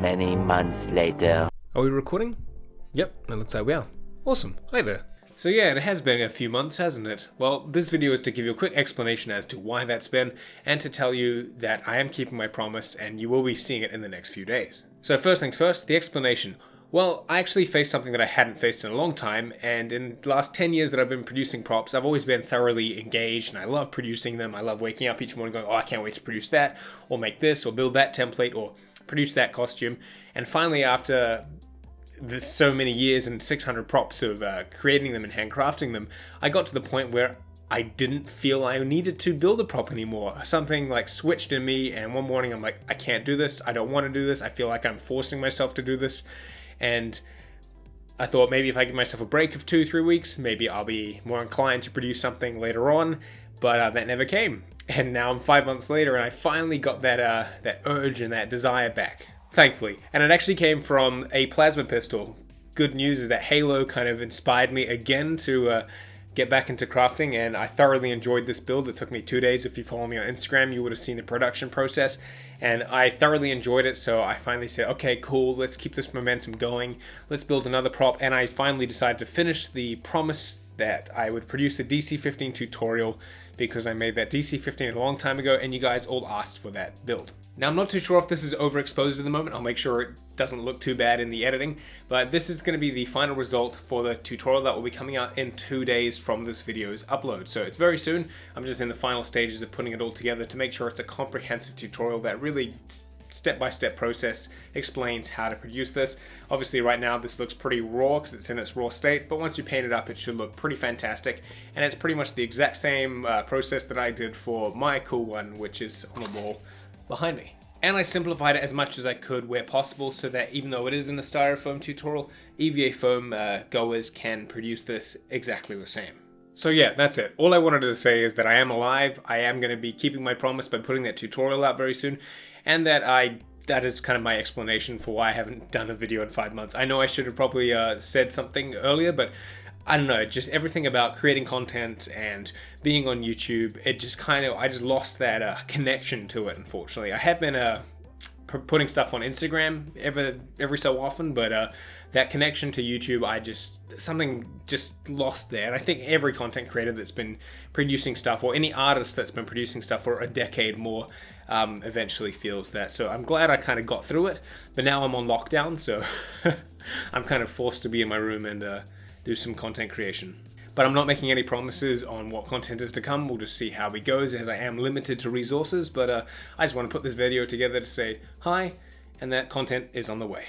Many months later. Are we recording? Yep, it looks like we are. Awesome. Hi there. So yeah, it has been a few months, hasn't it? Well, this video is to give you a quick explanation as to why that's been, and to tell you that I am keeping my promise and you will be seeing it in the next few days. So first things first, the explanation. Well, I actually faced something that I hadn't faced in a long time, and in the last 10 years that I've been producing props, I've always been thoroughly engaged, and I love producing them. I love waking up each morning going, oh, I can't wait to produce that, or make this, or build that template, or produce that costume. And finally, after there's so many years and 600 props of creating them and handcrafting them, I got to the point where I didn't feel I needed to build a prop anymore. Something like switched in me, and one morning I'm like, I can't do this, I don't want to do this, I feel like I'm forcing myself to do this. And I thought maybe if I give myself a break of 2-3 weeks, maybe I'll be more inclined to produce something later on, but that never came. And now I'm 5 months later and I finally got that urge and that desire back. Thankfully. And it actually came from a plasma pistol. Good news is that Halo kind of inspired me again to get back into crafting, and I thoroughly enjoyed this build. It took me 2 days. If you follow me on Instagram, you would have seen the production process, and I thoroughly enjoyed it. So I finally said, okay, cool, let's keep this momentum going. Let's build another prop. And I finally decided to finish the promise that I would produce a DC-15 tutorial, because I made that DC-15 a long time ago and you guys all asked for that build. Now, I'm not too sure if this is overexposed at the moment. I'll make sure it doesn't look too bad in the editing, but this is going to be the final result for the tutorial that will be coming out in 2 days from this video's upload. So it's very soon. I'm just in the final stages of putting it all together to make sure it's a comprehensive tutorial that really step-by-step process explains how to produce this. Obviously right now this looks pretty raw because it's in its raw state, but once you paint it up it should look pretty fantastic, and it's pretty much the exact same process that I did for my cool one, which is on the wall behind me. And I simplified it as much as I could where possible, so that even though it is in a styrofoam tutorial, EVA foam goers can produce this exactly the same. So yeah, that's it. All I wanted to say is that I am alive. I am going to be keeping my promise by putting that tutorial out very soon, and that is kind of my explanation for why I haven't done a video in 5 months. I know I should have probably said something earlier, but I don't know, just everything about creating content and being on YouTube, it just kind of, I just lost that connection to it, unfortunately. I have been putting stuff on Instagram every so often, but that connection to YouTube, something just lost there. And I think every content creator that's been producing stuff, or any artist that's been producing stuff for a decade more, eventually feels that. So I'm glad I kind of got through it, but now I'm on lockdown, so I'm kind of forced to be in my room and do some content creation. But I'm not making any promises on what content is to come. We'll just see how it goes, as I am limited to resources. But I just want to put this video together to say hi, and that content is on the way.